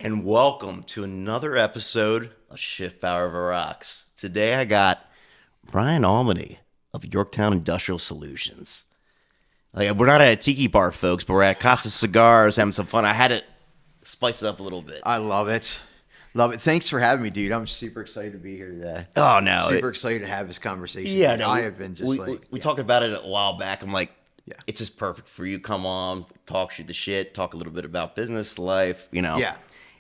and welcome to another episode of Schiffbauer Over Rocks. Today I got Brian Almoney of Yorktowne Industrial Solutions. We're not at a tiki bar, folks, but we're at Casa Cigars having some fun. I had to spice it up a little bit. I love it. Love it. Thanks for having me, dude. I'm super excited to be here today. Oh, no. Super excited to have this conversation. Yeah, no, I have been just we talked about it a while back. I'm like, yeah, it's just perfect for you. Come on, shoot the shit, talk a little bit about business, life, Yeah.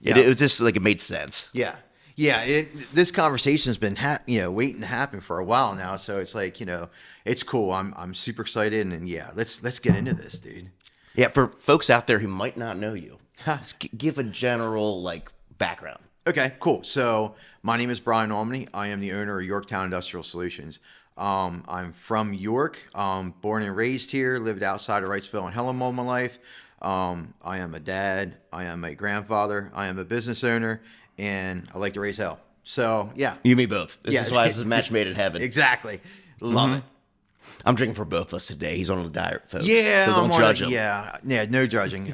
It was just like it made sense. Yeah. Yeah. This conversation's been waiting to happen for a while now. So it's like, it's cool. I'm super excited, and yeah, let's get into this, dude. Yeah, for folks out there who might not know you, let's give a general background. Okay, cool. So my name is Brian Almoney. I am the owner of Yorktowne Industrial Solutions. I'm from York, born and raised here, lived outside of Wrightsville and Helen all my life. I am a dad. I am a grandfather. I am a business owner, and I like to raise hell. So yeah, you and me both. This is why this is a match made in heaven. Exactly. Love it. I'm drinking for both of us today. He's on the diet, folks. Yeah, so don't judge him. Yeah, no judging.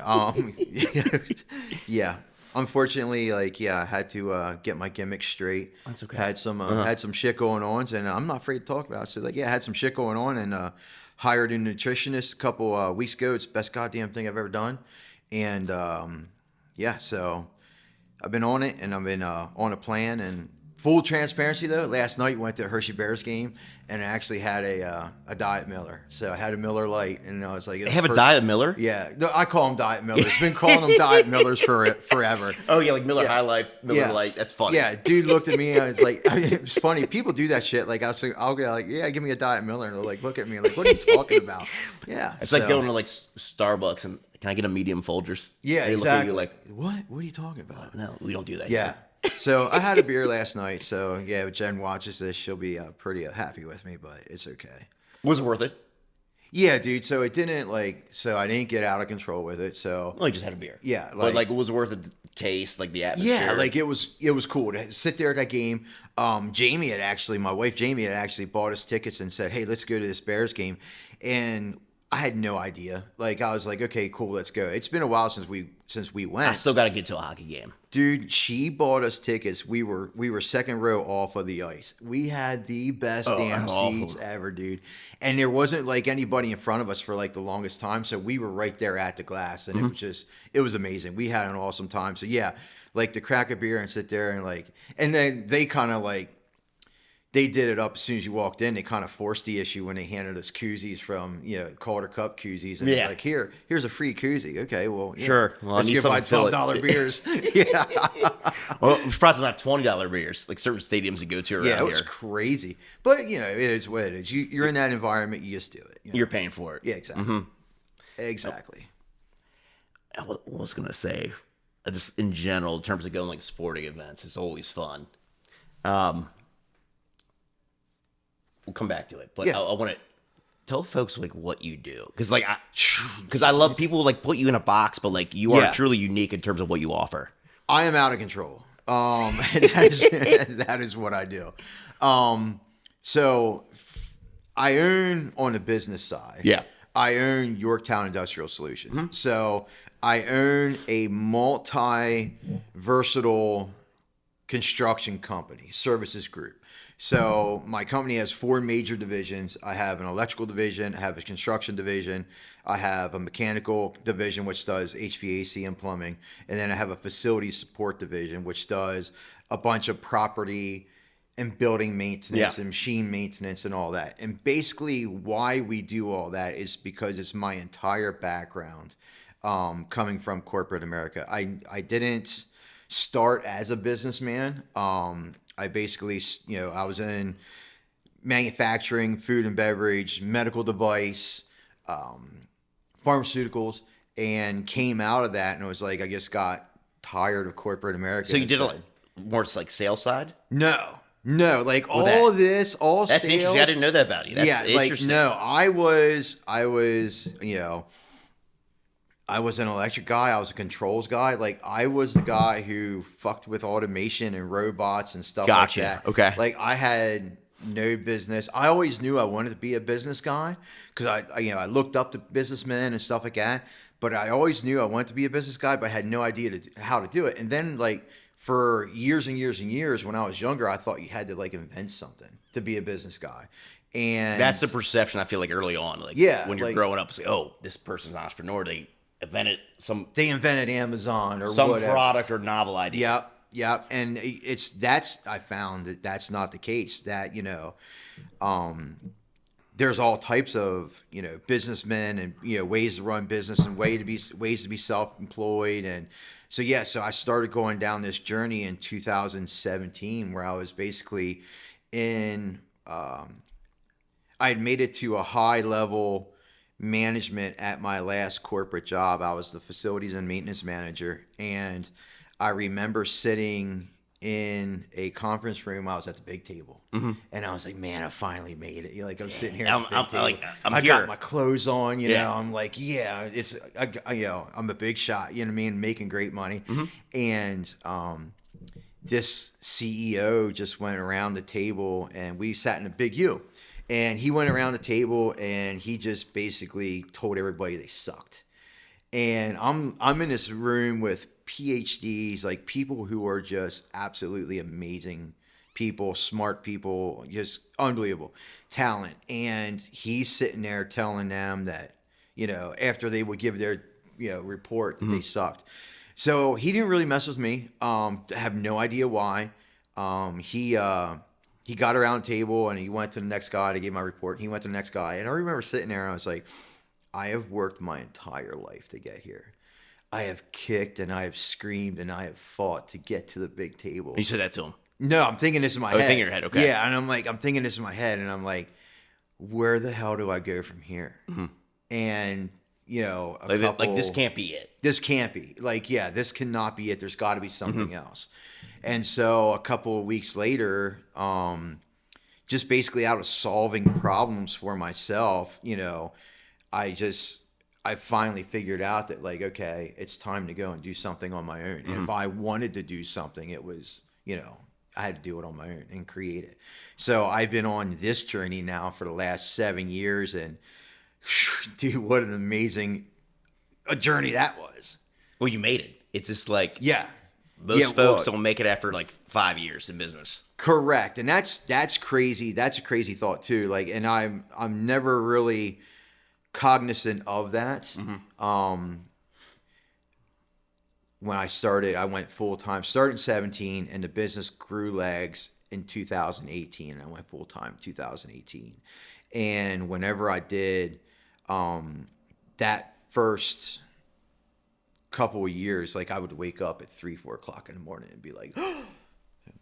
Yeah. Unfortunately, I had to get my gimmick straight. That's okay. Had some shit going on, and I'm not afraid to talk about it. So I had some shit going on, and hired a nutritionist a couple weeks ago. It's the best goddamn thing I've ever done, and so I've been on it, and I've been on a plan. And full transparency though, last night went to a Hershey Bears game, and I actually had a Diet Miller. So I had a Miller Lite, and I was like, they have a Diet Miller? Yeah, I call them Diet Millers. Been calling them Diet Millers for forever. Oh yeah, like Miller High Life, Miller Lite. That's funny. Yeah, dude looked at me and I was like, it was funny. People do that shit. I'll go like, yeah, give me a Diet Miller, and they'll look at me like, what are you talking about? Yeah, it's like going to Starbucks and can I get a medium Folgers? Yeah, they exactly. Look at you like, what are you talking about? No, we don't do that. Yeah. So I had a beer last night. So yeah, if Jen watches this, she'll be pretty happy with me, but it's okay. Was it worth it? Yeah, dude. So it didn't I didn't get out of control with it. So you just had a beer. Yeah, but it was worth it. The taste, the atmosphere. Yeah, it was cool to sit there at that game. My wife Jamie had actually bought us tickets and said, hey, let's go to this Bears game, and I had no idea. I was like, okay, cool, let's go. It's been a while since we went. I still got to get to a hockey game. Dude, she bought us tickets. We were second row off of the ice. We had the best damn seats ever, dude. And there wasn't anybody in front of us for the longest time, so we were right there at the glass, and it was amazing. We had an awesome time. So yeah, to crack a beer and sit there and then they kind of they did it up as soon as you walked in. They kind of forced the issue when they handed us koozies from, Calder Cup koozies. And they're here's a free koozie. Okay, well, sure. Well, let's give my $12 beers. Yeah. Well, I'm surprised it's not $20 beers, certain stadiums you go to around here. Yeah, it was crazy. But, it is what it is. You're in that environment, you just do it. You're paying for it. Yeah, exactly. Mm-hmm. Exactly. What was going to say? Just in general, in terms of going sporting events, it's always fun. We'll come back to it, but I want to tell folks what you do, because I love people put you in a box, but you are truly unique in terms of what you offer. I am out of control. That is what I do. So I own on the business side. Yeah, I own Yorktowne Industrial Solutions. Mm-hmm. So I own a multi-versatile construction company, services group. So my company has 4 major divisions. I have an electrical division, I have a construction division, I have a mechanical division, which does HVAC and plumbing, and then I have a facility support division, which does a bunch of property and building maintenance and machine maintenance and all that. And basically why we do all that is because it's my entire background coming from corporate America. I didn't start as a businessman. I basically, I was in manufacturing, food and beverage, medical device, pharmaceuticals, and came out of that and was I just got tired of corporate America. So you did more sales side? No, all this, all that's sales. Interesting. I didn't know that about you. That's interesting. No, I was, I was an electric guy. I was a controls guy. I was the guy who fucked with automation and robots and stuff like that. Okay. I had no business. I always knew I wanted to be a business guy because I looked up to businessmen and stuff like that. but I always knew I wanted to be a business guy, but I had no idea how to do it. And then like for years and years and years, when I was younger, I thought you had to like invent something to be a business guy. And That's the perception I feel like early on. Like when you're growing up, it's like, oh, this person's an entrepreneur. They invented Amazon or some whatever. Product or novel idea. Yep. And I found that that's not the case. That, there's all types of, businessmen and, ways to run business and ways to be self-employed. And so I started going down this journey in 2017 where I was basically I had made it to a high level management at my last corporate job. I was the facilities and maintenance manager. And I remember sitting in a conference room. I was at the big table, and I was like, "Man, I finally made it!" Like I'm sitting here at the big table. I got my clothes on. You know, I'm like, "Yeah, I'm a big shot." You know what I mean? Making great money, and this CEO just went around the table, and we sat in a big U, and he went around the table, and he just basically told everybody they sucked. And I'm in this room with PhDs, like people who are just absolutely amazing people, smart people, just unbelievable talent. And he's sitting there telling them that, after they would give their, report that they sucked. So he didn't really mess with me. I have no idea why. He got around the table and he went to the next guy to give my report. He went to the next guy. And I remember sitting there and I was like, I have worked my entire life to get here. I have kicked and I have screamed and I have fought to get to the big table. You said that to him? No, I'm thinking this in my head. Thinking in your head, okay. Yeah, and I'm thinking this in my head, and I'm like, where the hell do I go from here? And, like this can't be it. This can't be. Like, yeah, this cannot be it. There's got to be something else. And so a couple of weeks later, just basically out of solving problems for myself, I finally figured out that, like, okay, it's time to go and do something on my own. And if I wanted to do something, it was, I had to do it on my own and create it. So I've been on this journey now for the last 7 years, and dude, what an amazing journey that was. Well, you made it. It's just like, yeah, most folks don't make it after like 5 years in business. Correct. And that's crazy. That's a crazy thought too. Like, and I'm never really cognizant of that. When I started, I went full time. Started in 17, and the business grew legs in 2018. And I went full time in 2018. And whenever I did, that first couple of years, like I would wake up at 3-4 o'clock in the morning and be like,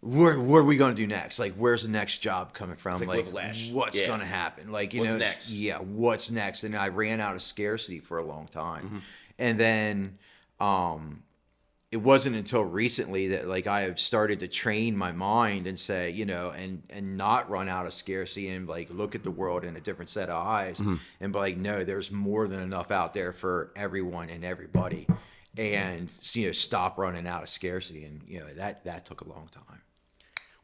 what are we going to do next? Like, where's the next job coming from? It's like what's going to happen? Like, what's next? Yeah, what's next? And I ran out of scarcity for a long time. And then it wasn't until recently that, like, I have started to train my mind and say, and not run out of scarcity and, like, look at the world in a different set of eyes and be like, no, there's more than enough out there for everyone and everybody. And, stop running out of scarcity. And, that took a long time.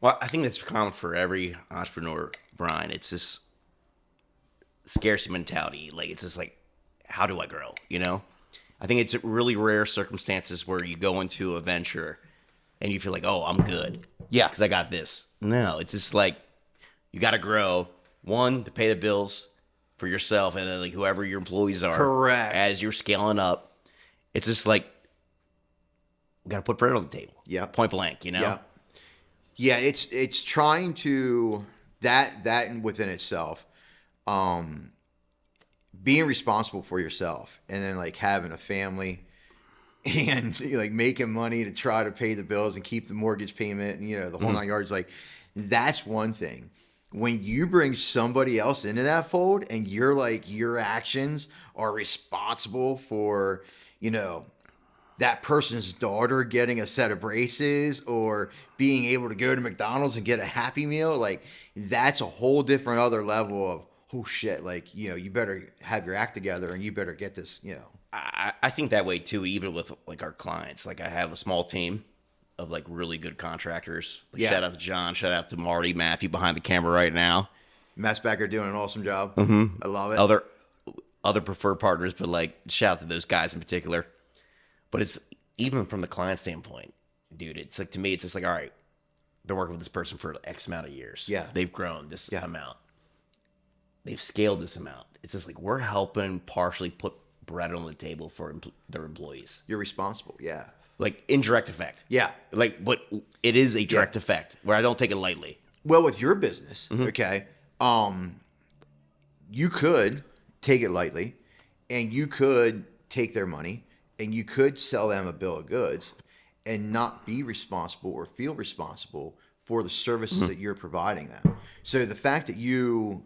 Well, I think that's common for every entrepreneur, Brian. It's this scarcity mentality. Like, it's just like, how do I grow? I think it's really rare circumstances where you go into a venture and you feel like, oh, I'm good. Yeah, because I got this. No, it's just like, you got to grow, one, to pay the bills for yourself and then, like, whoever your employees are. Correct. As you're scaling up. It's just like, we got to put bread on the table. Yeah. Point blank, Yeah, it's trying to, that within itself, being responsible for yourself and then, like, having a family and, like, making money to try to pay the bills and keep the mortgage payment and, the whole 9 yards, like, that's one thing. When you bring somebody else into that fold and you're like, your actions are responsible for, that person's daughter getting a set of braces or being able to go to McDonald's and get a Happy Meal, like, that's a whole different other level of, oh shit, like, you better have your act together and you better get this, I think that way too, even with, like, our clients. Like, I have a small team of, like, really good contractors. Like, shout out to John, shout out to Marty, Matthew behind the camera right now. Matt's back there doing an awesome job. I love it. other preferred partners, but like shout out to those guys in particular. But it's even from the client standpoint, dude, it's like, to me, it's just like, all right, been working with this person for X amount of years. Yeah. They've grown this amount. They've scaled this amount. It's just like, we're helping partially put bread on the table for their employees. You're responsible. Yeah. Like indirect effect. Yeah. Like, but it is a direct effect where I don't take it lightly. Well, with your business, okay, you could take it lightly, and you could take their money, and you could sell them a bill of goods and not be responsible or feel responsible for the services that you're providing them. So the fact that you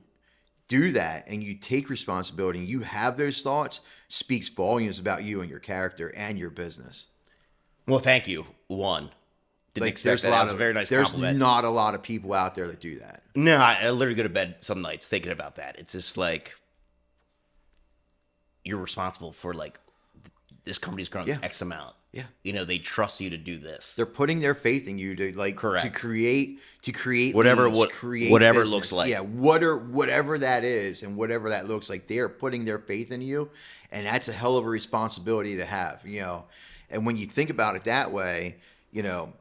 do that and you take responsibility and you have those thoughts speaks volumes about you and your character and your business. Well, thank you. One. Didn't expect there's that. That was a very nice compliment. There's not a lot of people out there that do that. No, I literally go to bed some nights thinking about that. It's just like, you're responsible for, like, this company's grown X amount. Yeah. You know, they trust you to do this. They're putting their faith in you to, like, Correct. to create whatever leads, whatever it business. looks like. Yeah, whatever that is and whatever that looks like, they are putting their faith in you, and that's a hell of a responsibility to have, you know. And when you think about it that way, you know,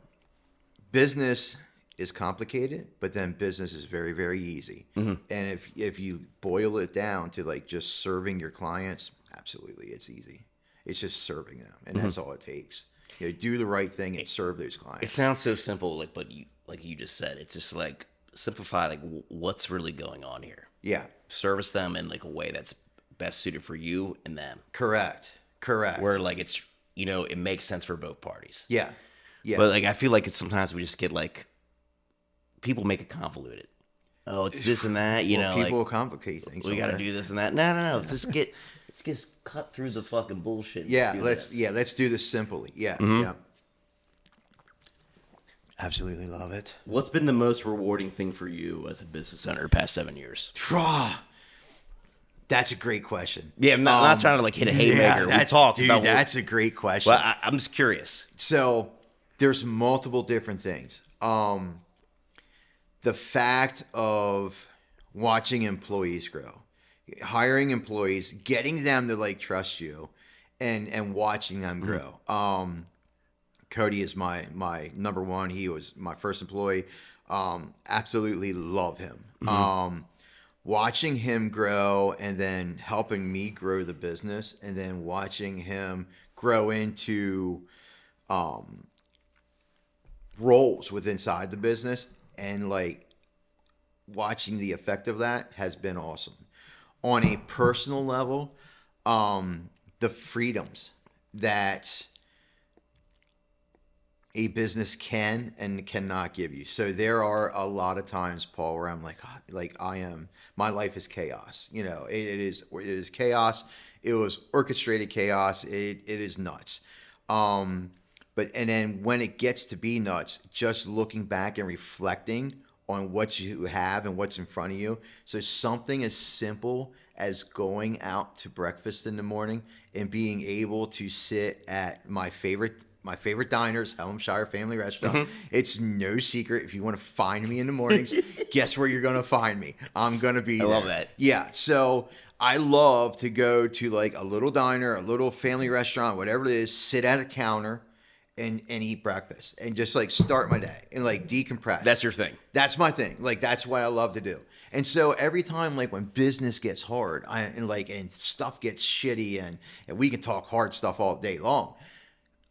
business is complicated, but then business is very, very easy. And if you boil it down to, like, just serving your clients, absolutely, it's easy. It's just serving them, and that's all it takes. You know, do the right thing and serve those clients. It sounds so simple, like, but like you just said, it's just like, simplify, like, what's really going on here. Yeah. Service them in, like, a way that's best suited for you and them. Correct. Where, like, it's, you know, it makes sense for both parties. Yeah. Yeah. But, like, I feel like it's sometimes we just get, like, people make it convoluted. Oh, it's this and that, you know. People like, complicate things. we got to do this and that. No. Let's just cut through the fucking bullshit. Let's do this simply. Yeah. Yeah. Absolutely love it. What's been the most rewarding thing for you as a business owner the past 7 years? That's a great question. Yeah, I'm not trying to, like, hit a haymaker. We talked about that's a great question. Well, I'm just curious. So there's multiple different things. The fact of watching employees grow, hiring employees, getting them to, like, trust you, and watching them grow. Cody is my number one. He was my first employee. Absolutely love him. Watching him grow and then helping me grow the business, and then watching him grow into roles inside the business, and, like, watching the effect of that has been awesome. On a personal level, the freedoms that a business can and cannot give you. So there are a lot of times, Paul, where I'm like, my life is chaos. You know, it is chaos. It was orchestrated chaos. It is nuts. But then when it gets to be nuts, just looking back and reflecting on what you have and what's in front of you. So something as simple as going out to breakfast in the morning and being able to sit at my favorite diners, Helmshire Family Restaurant. It's no secret. If you want to find me in the mornings, guess where you're going to find me? I'm going to be there. I love that. Yeah. So I love to go to, like, a little diner, a little family restaurant, whatever it is, sit at a counter and eat breakfast and just, like, start my day and, like, decompress. That's your thing. That's my thing. Like, that's what I love to do. And so every time, like, when business gets hard and stuff gets shitty, and we can talk hard stuff all day long,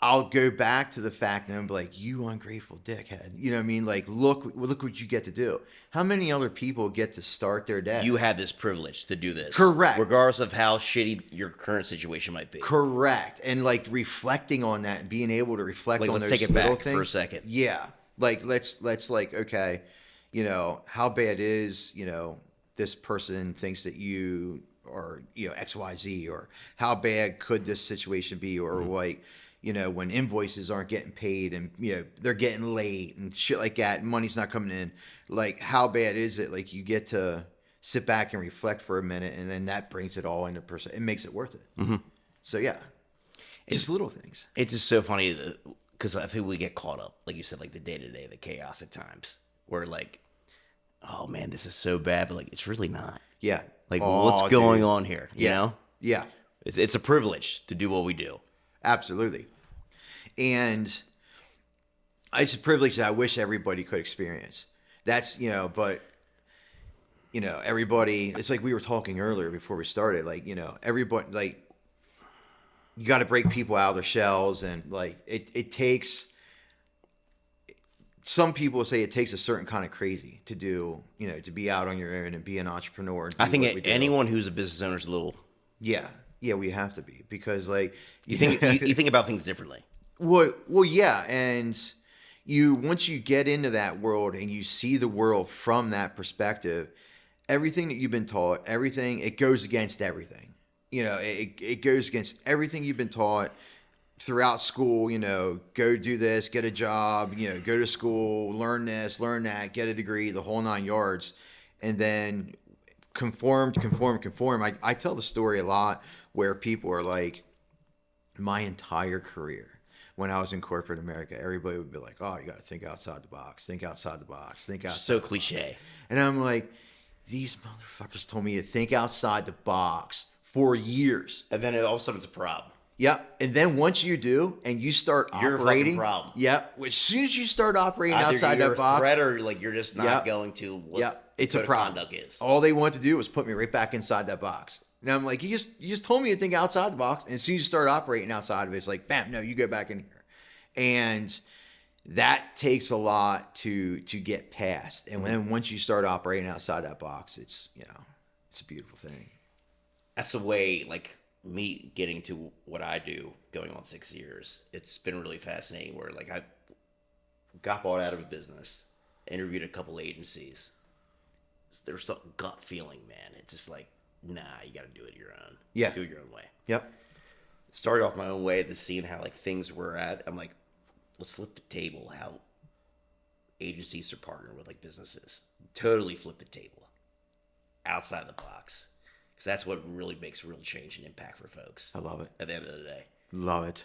I'll go back to the fact and I'm like, you ungrateful dickhead. You know what I mean? Like, look what you get to do. How many other people get to start their day? You have this privilege to do this. Correct. Regardless of how shitty your current situation might be. Correct. And, like, reflecting on that and being able to reflect on those little things. Let's take it back for a second. Yeah. Like, let's like, okay, you know, how bad is, you know, this person thinks that you are, you know, XYZ, or how bad could this situation be, or like, you know, when invoices aren't getting paid and, you know, they're getting late and shit like that, and money's not coming in. Like, how bad is it? Like, you get to sit back and reflect for a minute, and then that brings it all into it makes it worth it. So, yeah, just little things. It's just so funny because I think we get caught up, like you said, like the day-to-day, the chaos at times, where, like, oh, man, this is so bad, but, like, it's really not. Yeah. Like, what's going on here, you know? Yeah, It's a privilege to do what we do. absolutely. And it's a privilege that I wish everybody could experience. That's, but, everybody, it's like we were talking earlier before we started, like, everybody, like, you got to break people out of their shells. And, like, it takes, some people say it takes a certain kind of crazy to do, to be out on your own and be an entrepreneur. And do I think what we do. anyone who's a business owner is a little. Yeah. Yeah, we have to be, because, like, You think you think about things differently. Well, yeah, and once you get into that world and you see the world from that perspective, everything that you've been taught, it goes against everything. It goes against everything you've been taught throughout school. Go do this, get a job. Go to school, learn this, learn that, get a degree, the whole 9 yards, and then conform. I tell the story a lot where people are like, my entire career, when I was in corporate America, everybody would be like, oh, you got to think outside the box, think outside the box, think outside. So cliche. And I'm like, these motherfuckers told me to think outside the box for years. And then all of a sudden it's a problem. Yep. And then once you do and you start You're operating. a fucking problem. Yep. As soon as you start operating Either outside you're that box. a threat or like you're just not Yep. going to what Yep. It's a code of problem. conduct is. All they want to do is put me right back inside that box. And I'm like, you just told me to think outside the box. And as soon as you start operating outside of it, it's like, bam, no, you go back in here. And that takes a lot to get past. And then once you start operating outside that box, it's it's a beautiful thing. That's the way, like, me getting to what I do going on 6 years. It's been really fascinating where, like, I got bought out of a business, interviewed a couple agencies. There was some gut feeling, man. It's just like, nah, you got to do it your own. Yeah. Do it your own way. Yep. Started off my own way, to seeing how, like, things were at. I'm like, let's flip the table how agencies are partnering with, like, businesses. Totally flip the table. Outside the box. Because that's what really makes real change and impact for folks. I love it. At the end of the day. Love it.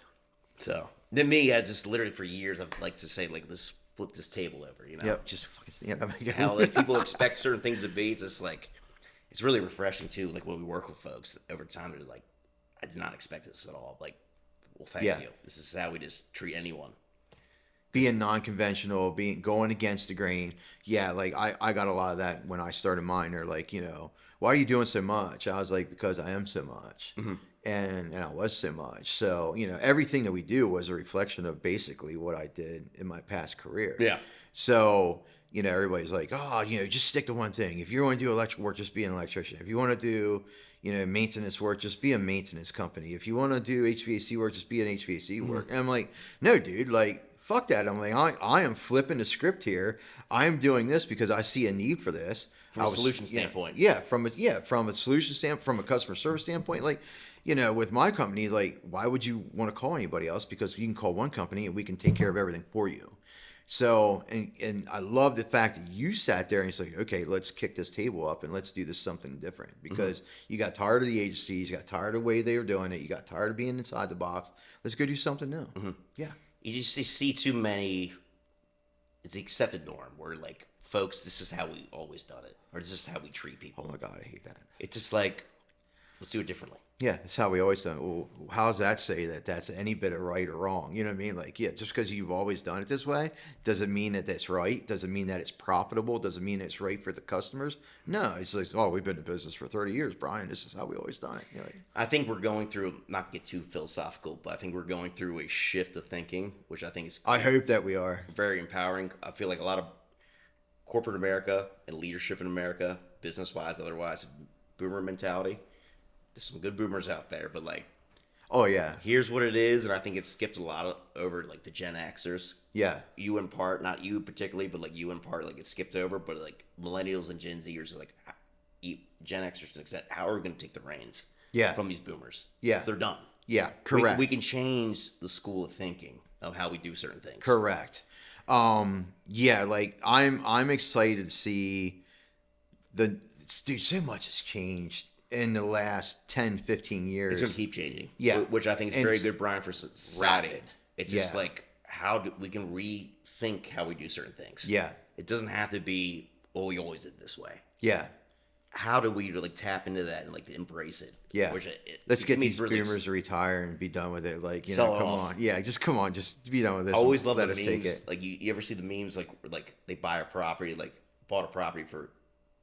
So, then me, I just literally for years, I've like to say, like, let's flip this table over, Yep. Just fucking How, like, people expect certain things to be. It's just like, it's really refreshing too. Like, when we work with folks over time, they're like, I did not expect this at all. Like, well, thank you. This is how we just treat anyone. Being non-conventional, going against the grain. Yeah, like I got a lot of that when I started mine. They're like, why are you doing so much? I was like, because I am so much. Mm-hmm. And I was so much. So, everything that we do was a reflection of basically what I did in my past career. Yeah. So, everybody's like, oh, just stick to one thing. If you want to do electrical work, just be an electrician. If you want to do, maintenance work, just be a maintenance company. If you want to do HVAC work, just be an HVAC work. And I'm like, no, dude, like, fuck that. I'm like, I am flipping the script here. I'm doing this because I see a need for this. From a solution standpoint. From a solution standpoint, from a customer service standpoint, like, with my company, like, why would you want to call anybody else? Because you can call one company and we can take care of everything for you. So, and I love the fact that you sat there and it's like, okay, let's kick this table up and let's do this something different, because you got tired of the agencies, you got tired of the way they were doing it, you got tired of being inside the box. Let's go do something new. Yeah. You just see too many. It's the accepted norm where, like, folks, this is how we always done it, or this is how we treat people. Oh my God, I hate that. It's just like, let's do it differently. Yeah, it's how we always done it. Well, how does that say that that's any bit of right or wrong? You know what I mean? Like, yeah, just because you've always done it this way doesn't mean that that's right. Doesn't mean that it's profitable. Doesn't mean it's right for the customers. No, it's like, oh, we've been in business for 30 years, Brian. This is how we always done it. You're like, I think we're going through, not to get too philosophical, but I think we're going through a shift of thinking, which I think is I hope that we are. very empowering. I feel like a lot of corporate America and leadership in America, business-wise, otherwise, boomer mentality. There's some good boomers out there, but, like, Oh yeah, here's what it is, and I think it skipped a lot over, like, the Gen Xers. yeah, You in part, not you particularly, but, like, you in part, like, it skipped over, but, like, millennials and Gen Zers are like, Gen Xers to an extent, how are we going to take the reins Yeah. from these boomers? Yeah. They're done. yeah. Correct. We can change the school of thinking of how we do certain things. Correct. Yeah, like I'm excited to see dude, so much has changed in the last 10, 15 years. It's going to keep changing. Yeah. Which I think is And very it's good, Brian, for society. rapid. It's just Yeah. like how we can rethink how we do certain things. Yeah. It doesn't have to be, oh, we always did this way. Yeah. how do we really tap into that and like embrace it? Yeah. Which Let's get to me, these really boomers to retire and be done with it. Like, Sell it come off. on. Yeah, just come on. Just be done with this. I always and love let the us memes. take it. Like you ever see the memes like they buy a property, like bought a property for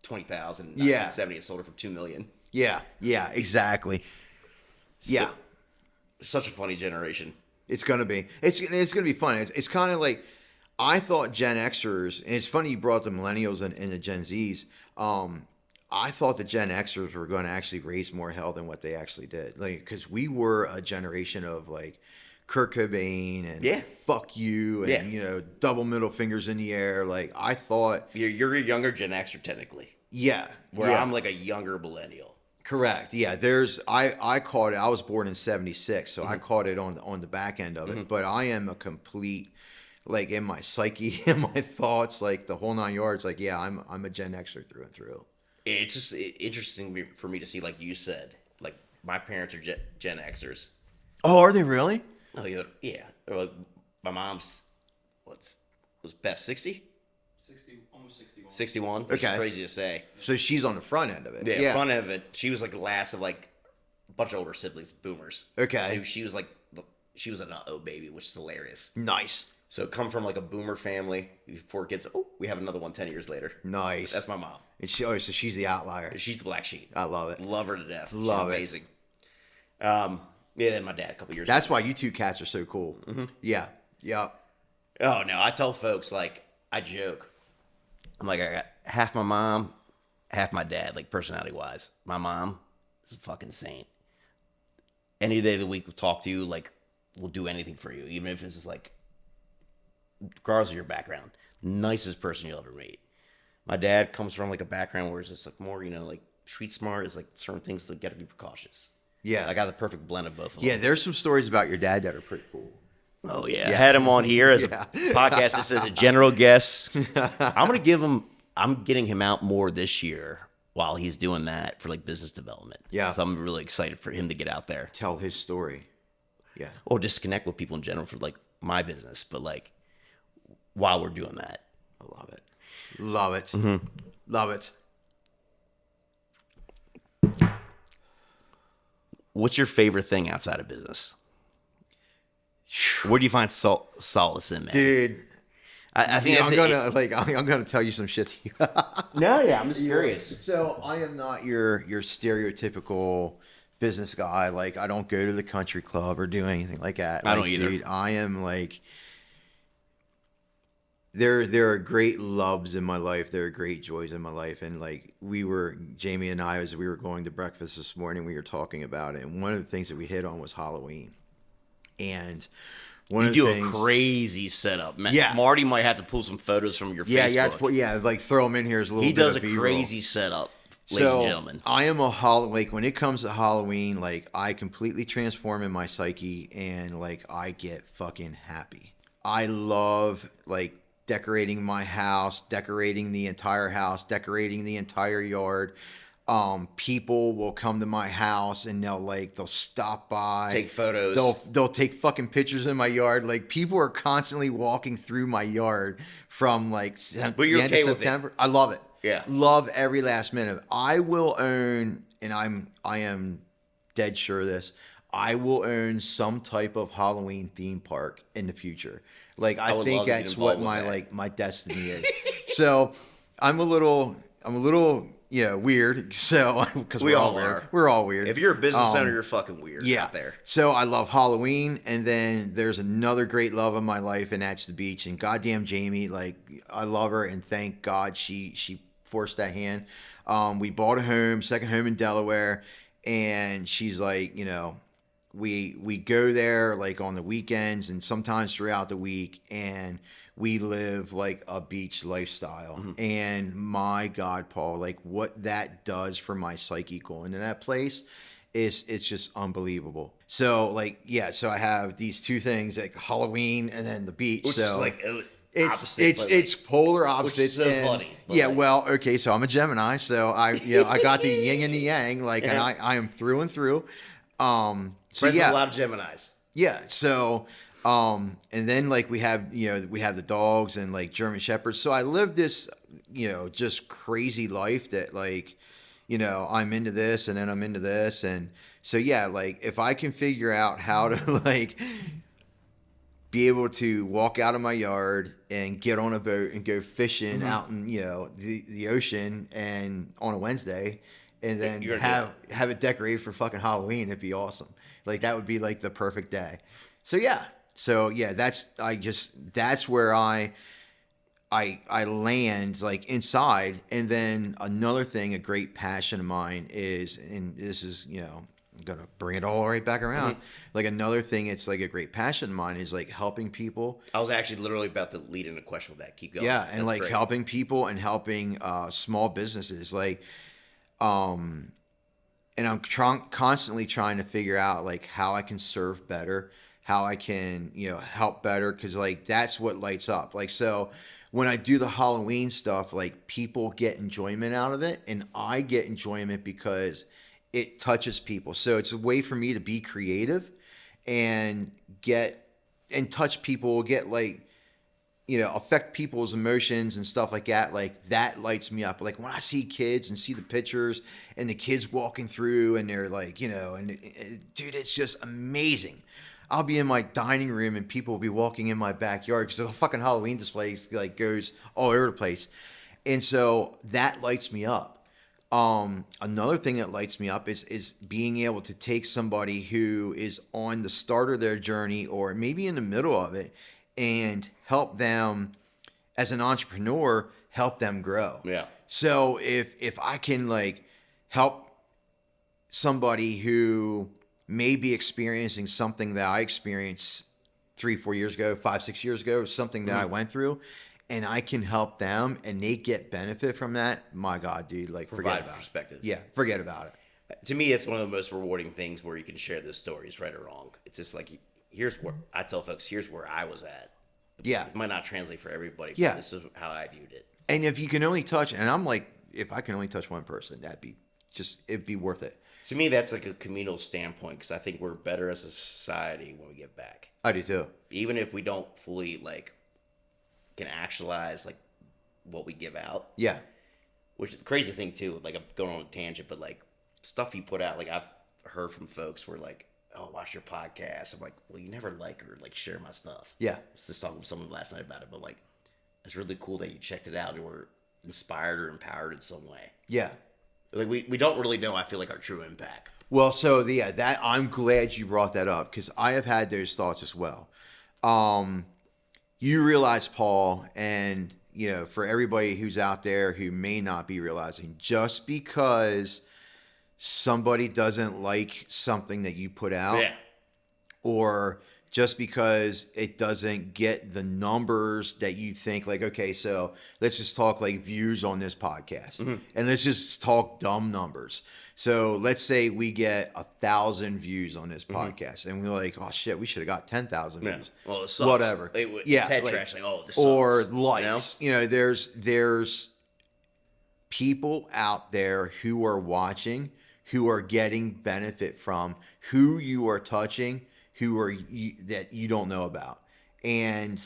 20,000 in Yeah. 1970 and sold it for 2 million. Yeah, yeah, exactly. Yeah. Such a funny generation. It's gonna be. It's gonna be fun. It's kind of like I thought Gen Xers, and it's funny you brought the millennials and the Gen Zs. I thought the Gen Xers were going to actually raise more hell than what they actually did. Like, because we were a generation of like Kurt Cobain and Yeah. fuck you and Yeah. you know, double middle fingers in the air. Like I thought, You're a younger Gen Xer technically, yeah, where yeah. I'm like a younger millennial. Correct. Yeah. I caught it. I was born in '76, so I caught it on the back end of it. But I am a complete, like in my psyche, in my thoughts, like the whole 9 yards. Like, yeah, I'm a Gen Xer through and through. It's just interesting for me to see, like you said, like my parents are Gen Xers. Oh, are they really? Oh yeah. Or like my mom's was Beth 60? 60, almost 61. 61, which is Okay. crazy to say. So she's on the front end of it. Yeah, front end of it. She was like the last of like a bunch of older siblings, boomers. Okay. So she was like she was an uh-oh baby, which is hilarious. Nice. So come from like a boomer family, 4 kids. Oh, we have another one 10 years later. Nice. That's my mom. And she, oh, so she's the outlier. She's the black sheep. I love it. Love her to death. Love She's it. amazing. Yeah, and my dad a couple years. That's why you two cats are so cool. Yeah. Yeah. Oh no, I tell folks, like, I joke. I'm like, I got half my mom, half my dad, like personality wise. My mom is a fucking saint. Any day of the week we'll talk to you, like, we'll do anything for you, even if it's just like, regardless of your background, nicest person you'll ever meet. My dad comes from like a background where it's just like more, like street smart is like certain things that got to be precautious. Yeah. I got the perfect blend of both of them. Yeah. There's some stories about your dad that are pretty cool. Oh yeah. I had him on here as a podcast. This is a general guest. I'm getting him out more this year while he's doing that for like business development. Yeah. So I'm really excited for him to get out there. Tell his story. Yeah. Or just connect with people in general for like my business. But like while we're doing that. I love it. Love it. Love it. What's your favorite thing outside of business? Where do you find solace in, man? Dude. I think I'm gonna tell you some shit to you. No, yeah, I'm just curious. So I am not your stereotypical business guy. Like I don't go to the country club or do anything like that. I Like, don't either. Dude, I am like there are great loves in my life. There are great joys in my life. And like Jamie and I, as we were going to breakfast this morning, we were talking about it. And one of the things that we hit on was Halloween. And one You of the do things, a crazy setup. Yeah. Marty might have to pull some photos from your yeah, Facebook. like throw them in here as a little He bit does of a B-roll. crazy setup, ladies and gentlemen. I am like when it comes to Halloween, like I completely transform in my psyche and like I get fucking happy. I love like decorating my house, decorating the entire house, decorating the entire yard. People will come to my house and they'll stop by, Take photos. They'll take fucking pictures in my yard. Like people are constantly walking through my yard from like But you're the end okay of with it. September. I love it. Yeah. Love every last minute. I will own, and I am dead sure of this. I will own some type of Halloween theme park in the future. Like I would think love to get that's what involved with my that. my destiny is. So I'm a little weird. So because We we're all weird. are. We're all weird. If you're a business owner, you're fucking weird out there. So I love Halloween, and then there's another great love of my life, and that's the beach. And goddamn Jamie, like I love her, and thank God she forced that hand. We bought a home, second home in Delaware, and she's like, we go there like on the weekends and sometimes throughout the week, and we live like a beach lifestyle. And my God, Paul, like what that does for my psyche going to that place it's just unbelievable. So like, yeah, so I have these two things like Halloween and then the beach. Which so is like it's it's polar opposites. Which is so and- funny, but Yeah, like- well, okay, so I'm a Gemini, so I got the yin and the yang, like, and I am through and through. So friends yeah, with a lot of Geminis. yeah. So, and then like we have the dogs and like German Shepherds. So I live this, just crazy life that like, you know, I'm into this and then I'm into this. And so, yeah, like if I can figure out how to like be able to walk out of my yard and get on a boat and go fishing out in, you know, the ocean and on a Wednesday and then have it decorated for fucking Halloween, it'd be awesome. Like that would be like the perfect day. So yeah, that's where I land like inside. And then another thing, a great passion of mine is, and this is, you know, I'm going to bring it all right back around. Like another thing, it's like a great passion of mine is like helping people. I was actually literally about to lead in a question with that. Keep going. Yeah. And like helping people and helping small businesses. Like, and I'm constantly trying to figure out like how I can serve better, how I can, you know, help better. Cause like, that's what lights up. Like, so when I do the Halloween stuff, like people get enjoyment out of it and I get enjoyment because it touches people. So it's a way for me to be creative and touch people, get like, you know, affect people's emotions and stuff like that. Like that lights me up. Like when I see kids and see the pictures and the kids walking through and they're like, you know, and dude, it's just amazing. I'll be in my dining room and people will be walking in my backyard because the fucking Halloween display like goes all over the place. And so that lights me up. Another thing that lights me up is being able to take somebody who is on the start of their journey or maybe in the middle of it and help them as an entrepreneur, help them grow. Yeah. So if I can like help somebody who may be experiencing something that I experienced 3-4 years ago, 5-6 years ago, something that I went through, and I can help them and they get benefit from that, my God, dude, like forget about perspective. Yeah, forget about it. To me, it's one of the most rewarding things where you can share those stories, right or wrong. It's just like, here's where I tell folks, here's where I was at. Yeah. It might not translate for everybody, but this is how I viewed it. And if you can only touch, and I'm like, if I can only touch one person, it'd be worth it. To me, that's like a communal standpoint because I think we're better as a society when we give back. I do too. Even if we don't fully like can actualize like what we give out. Yeah. Which is the crazy thing too, like I'm going on a tangent, but like stuff you put out, like I've heard from folks where like, oh, watch your podcast. I'm like, well, you never like or like share my stuff. Yeah. I was just talking with someone last night about it, but like, it's really cool that you checked it out and were inspired or empowered in some way. Yeah. Like we don't really know, I feel like, our true impact. Well, so that I'm glad you brought that up because I have had those thoughts as well. You realize, Paul, and you know, for everybody who's out there who may not be realizing, just because somebody doesn't like something that you put out, or just because it doesn't get the numbers that you think, like, okay, so let's just talk like views on this podcast, and let's just talk dumb numbers. So let's say we get 1,000 views on this podcast, and we're like, oh shit, we should have got 10,000 views. Well, it sucks. Whatever. It's head trash. Like, oh, this sucks. Or likes. You know, there's people out there who are watching, who are getting benefit from who you are touching, that you don't know about, and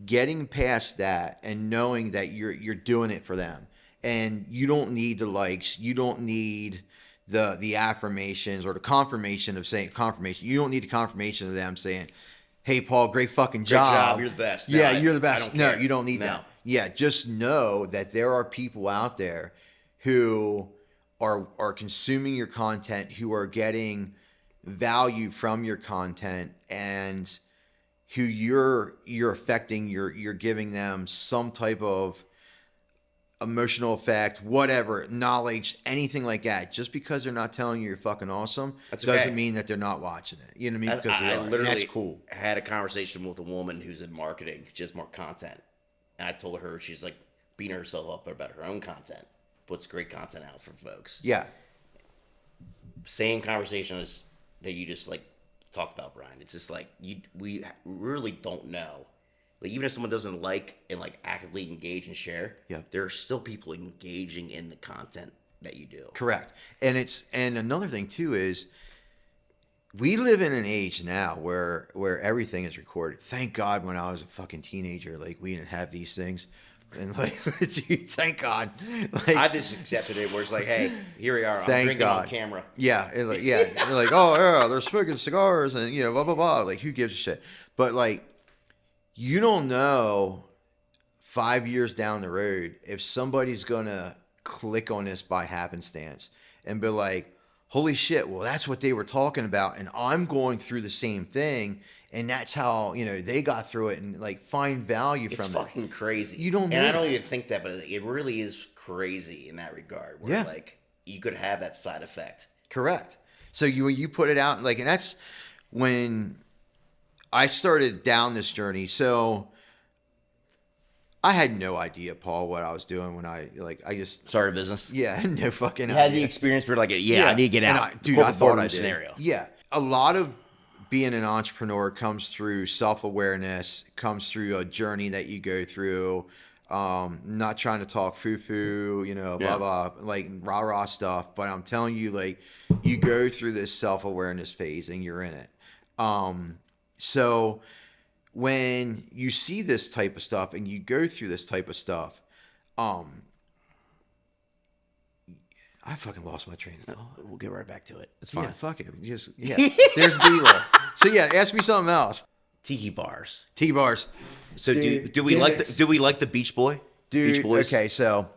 getting past that and knowing that you're doing it for them, and you don't need the likes, you don't need the affirmations or the confirmation of saying confirmation. You don't need the confirmation of them saying, "Hey, Paul, great fucking job. You're the best." Yeah, you're the best. No, you don't need that. Yeah, just know that there are people out there who are consuming your content, who are getting value from your content, and who you're affecting. You're giving them some type of emotional effect, whatever, knowledge, anything like that. Just because they're not telling you you're fucking awesome doesn't mean that they're not watching it. You know what I mean? Because I literally that's cool. Had a conversation with a woman who's in marketing, just more content, and I told her she's like beating herself up about her own content, puts great content out for folks. Yeah. Same conversation as that you just like talked about, Brian. It's just like we really don't know. Like even if someone doesn't like and like actively engage and share, there are still people engaging in the content that you do. Correct. And another thing too is we live in an age now where everything is recorded. Thank God when I was a fucking teenager, like we didn't have these things. And like, dude, thank God. Like, I just accepted it where it's like, hey, here we are. I'm Thank drinking God. on camera. yeah, and like, yeah, and like, oh yeah, they're smoking cigars and blah blah blah. Like, who gives a shit? But like, you don't know 5 years down the road if somebody's gonna click on this by happenstance and be like, holy shit, well, that's what they were talking about, and I'm going through the same thing, and that's how they got through it, and like find value It's from it. fucking crazy. You don't and know I don't that. even think that, but it really is crazy in that regard. Where Yeah. like you could have that side effect. Correct. So you put it out, like, and that's when I started down this journey. So I had no idea, Paul, what I was doing when I just Started business. yeah, I had no fucking You idea. had the experience where like, yeah, I need to get And out. dude, I Corporate thought boardroom I did. scenario. Yeah, a lot of being an entrepreneur comes through self-awareness, comes through a journey that you go through. Not trying to talk foo-foo, blah, Yeah. blah, like rah-rah stuff. But I'm telling you, like, you go through this self-awareness phase and you're in it. So when you see this type of stuff and you go through this type of stuff, I fucking lost my train of thought. We'll get right back to it. It's Yeah, fine. fuck it. There's B-roll. So yeah, ask me something else. Tiki bars. T-bars. So Dude, do we like gimmicks. do we like the Beach Boy? Dude, Beach Boys. okay, so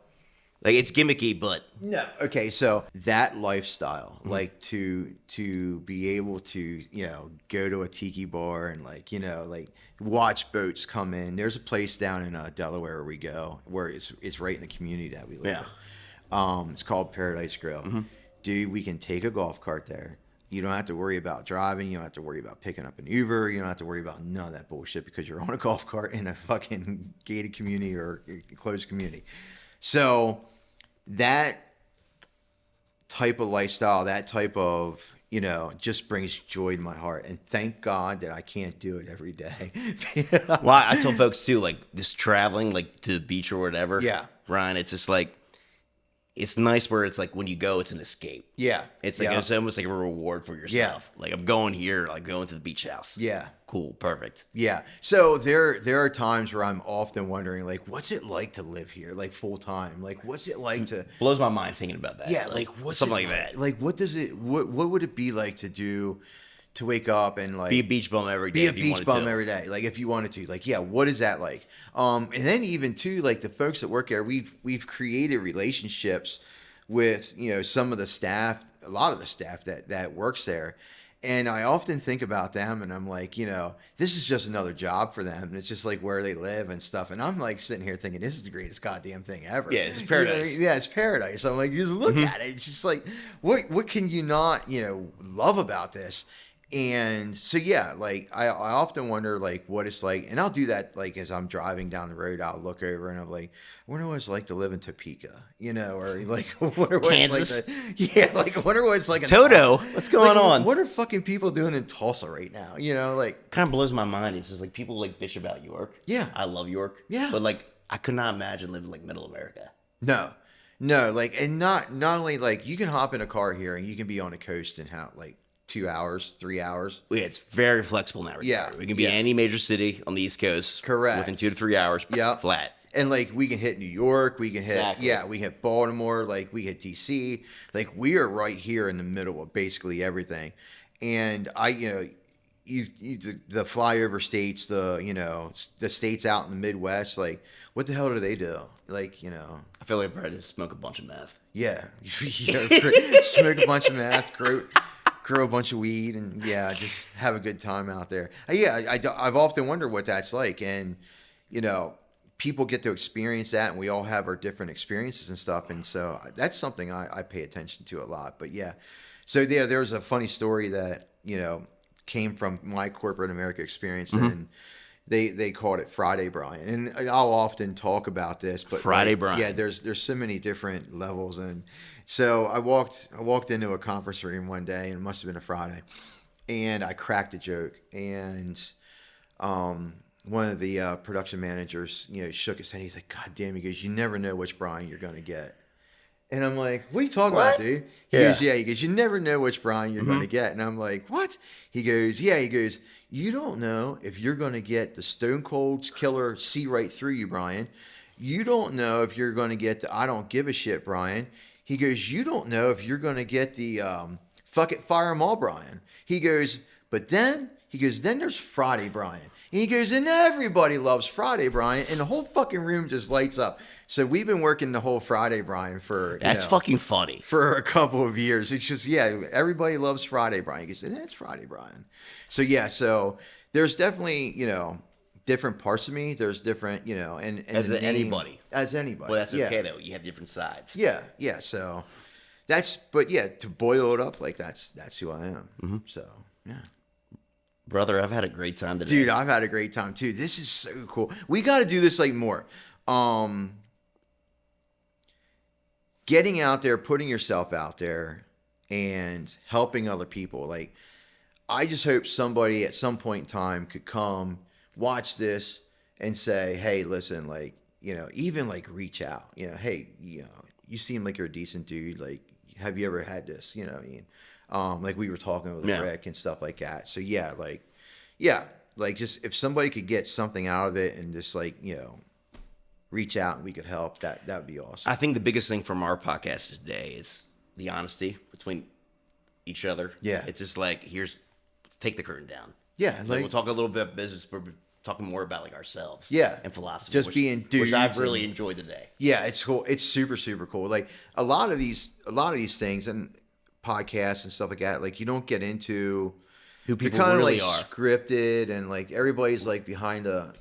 Like it's gimmicky, but no. Okay, so that lifestyle, like to be able to, go to a tiki bar and like watch boats come in. There's a place down in Delaware where we go, where it's right in the community that we live in. It's called Paradise Grill. Dude, we can take a golf cart there. You don't have to worry about driving. You don't have to worry about picking up an Uber. You don't have to worry about none of that bullshit because you're on a golf cart in a fucking gated community or a closed community. So that type of lifestyle, that type of, just brings joy to my heart. And thank God that I can't do it every day. well, I tell folks too, like this traveling, like to the beach or whatever. Yeah. Ryan, it's just like it's nice where it's like when you go, it's an escape. Yeah. It's like Yeah. it's almost like a reward for yourself. Like I'm going here, like going to the beach house. Yeah. Cool, perfect. Yeah. So there are times where I'm often wondering, like, what's it like to live here, like full time? Like, what's it like to? Blows my mind thinking about that. Yeah. Like, what's something it, like that? Like, what does it? What would it be like to wake up and like Be a beach bum every day. be a if you beach wanted bum to. every day, like if you wanted to, like, yeah, what is that like? And then even too, like the folks that work there, we've created relationships with some of the staff, a lot of the staff that works there. And I often think about them and I'm like, this is just another job for them. And it's just like where they live and stuff. And I'm like sitting here thinking, this is the greatest goddamn thing ever. Yeah, it's You know what I paradise. mean? Yeah, it's paradise. I'm like, just look at it. It's just like, what can you not, love about this? And so, yeah, like I often wonder like what it's like, and I'll do that like as I'm driving down the road, I'll look over and I'm like, I wonder what it's like to live in Topeka, or like, I wonder what Kansas? it's like I wonder what it's like in Toto, Tulsa. what's going on? What are fucking people doing in Tulsa right now? Like, Kind of blows my mind. It's just like people like bitch about York. Yeah. I love York. Yeah. But like I could not imagine living like middle America. no, like, and not only like you can hop in a car here and you can be on the coast in how like 2 hours, 3 hours. Yeah, it's very flexible in that regard. Yeah, We can be yeah. any major city on the East Coast. Correct. Within 2 to 3 hours. Yep. Flat. And like we can hit New York, we can hit Exactly. we hit Baltimore, like we hit DC, like we are right here in the middle of basically everything. And the flyover states, the states out in the Midwest, like what the hell do they do? Like I feel like I'm ready to smoke a bunch of meth. yeah, smoke a bunch of meth, grow a bunch of weed, and just have a good time out there. I've often wondered what that's like, and people get to experience that, and we all have our different experiences and stuff, and so that's something I pay attention to a lot. But so there was a funny story that came from my corporate America experience, and they called it Friday Brian, and I'll often talk about this, but Friday Brian. yeah, there's so many different levels. And so I walked into a conference room one day, and it must have been a Friday, and I cracked a joke, and one of the production managers shook his head. He's like, God damn, he goes, you never know which Brian you're gonna get. And I'm like, what are you talking about, dude? He goes, he goes, you never know which Brian you're gonna get. And I'm like, what? He goes, you don't know if you're gonna get the stone cold killer see right through you, Brian, you don't know if you're going to get the I don't give a shit, Brian. He goes, you don't know if you're going to get the fuck it, fire 'em all, Brian. He goes, but then, then there's Friday, Brian. And he goes, and everybody loves Friday, Brian. And the whole fucking room just lights up. So we've been working the whole Friday, Brian, for That's fucking funny. for a couple of years. It's just, yeah, everybody loves Friday, Brian. He goes, and that's Friday, Brian. So yeah, so there's definitely, different parts of me. There's different, and As the name- anybody. As anybody. Well, that's yeah. okay, though. You have different sides. Yeah, yeah. So but yeah, to boil it up, like that's who I am. Mm-hmm. So yeah. Brother, I've had a great time today. Dude, I've had a great time too. This is so cool. We got to do this like more. Getting out there, putting yourself out there, and helping other people. Like, I just hope somebody at some point in time could come, watch this, and say, "Hey, listen, like, even like reach out. Hey, you seem like you're a decent dude. Like, have you ever had this? You know what I mean?" Like we were talking with Rick and stuff like that. So yeah, like just if somebody could get something out of it and just like, reach out and we could help, that would be awesome. I think the biggest thing from our podcast today is the honesty between each other. Yeah. It's just like, let's take the curtain down. Yeah. Like, we'll talk a little bit about business, but we're talking more about like ourselves. Yeah. And philosophy. Just being dudes. Which I've really enjoyed today. Yeah, it's cool. It's super, super cool. Like a lot of these things and podcasts and stuff like that, like you don't get into Who people kind of really like are. scripted and like everybody's like behind a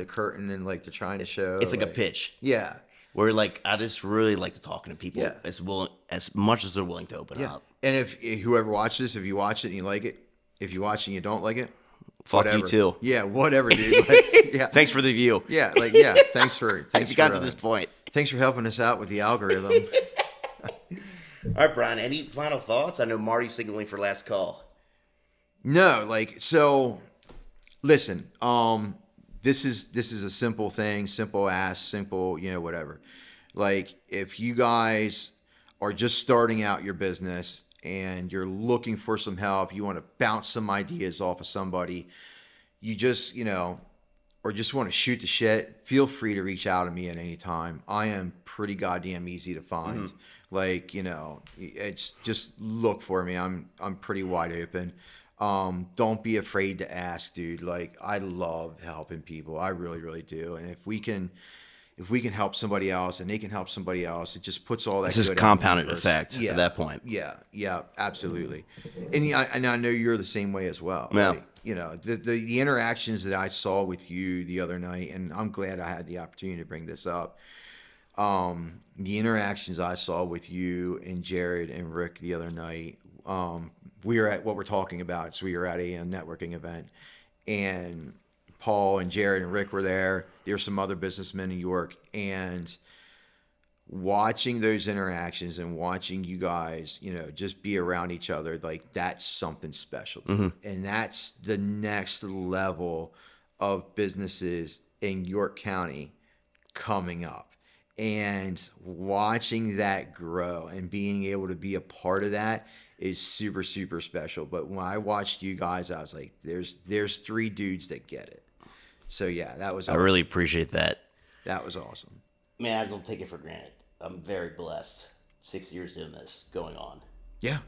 curtain and like they're trying to show. It's like a pitch. Yeah. Where like I just really like to talking to people Yeah. as much as they're willing to open Yeah. up. And if whoever watches, if you watch it and you like it, if you watch it and you don't like it, Fuck whatever. you too. Yeah, whatever, dude. Like, yeah. Thanks for the view. Yeah, like yeah. Thanks for If you got to this point. Thanks for helping us out with the algorithm. All right, Brian, any final thoughts? I know Marty's signaling for last call. No, like so. Listen, this is a simple thing, simple, whatever. Like if you guys are just starting out your business and you're looking for some help, you want to bounce some ideas off of somebody, you just or just want to shoot the shit, feel free to reach out to me at any time. I am pretty goddamn easy to find. Mm-hmm. Like, it's just look for me. I'm pretty wide open. Don't be afraid to ask, dude. Like, I love helping people. I really, really do. And if we can help somebody else and they can help somebody else, it just puts all that It's just good out in the compounded universe. effect at that point. Yeah, absolutely. And I know you're the same way as well. Yeah. Like, the interactions that I saw with you the other night, and I'm glad I had the opportunity to bring this up. The interactions I saw with you and Jared and Rick the other night, we were at what we're talking about. So we were at a networking event, and Paul and Jared and Rick were there. There were some other businessmen in York, and watching those interactions and watching you guys, just be around each other, like that's something special. Mm-hmm. And that's the next level of businesses in York County coming up. And watching that grow and being able to be a part of that is super, super special. But when I watched you guys, I was like, there's three dudes that get it. So yeah, that was awesome. I really appreciate that. That was awesome. Man, I don't take it for granted. I'm very blessed. 6 years doing this, going on. Yeah.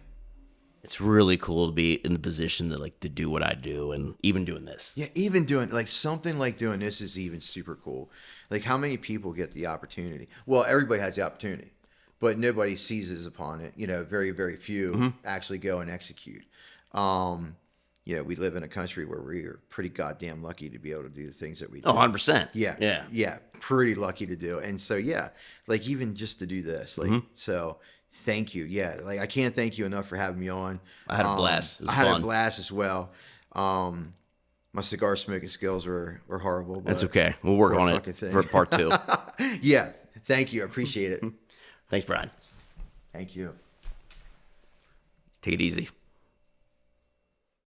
It's really cool to be in the position to do what I do, and even doing this. Yeah, even doing like something like doing this is even super cool. Like how many people get the opportunity? Well, everybody has the opportunity, but nobody seizes upon it. Very, very few actually go and execute. We live in a country where we are pretty goddamn lucky to be able to do the things that we do. Oh, 100%. Yeah, pretty lucky to do. And so, yeah, like even just to do this, like, so thank you. Yeah, like I can't thank you enough for having me on. I had a blast. It was I had fun. a blast as well. My cigar smoking skills were horrible. But That's okay. We'll work what a on it fucking thing. for part 2. Yeah, thank you. I appreciate it. Thanks, Brian. Thank you. Take it easy.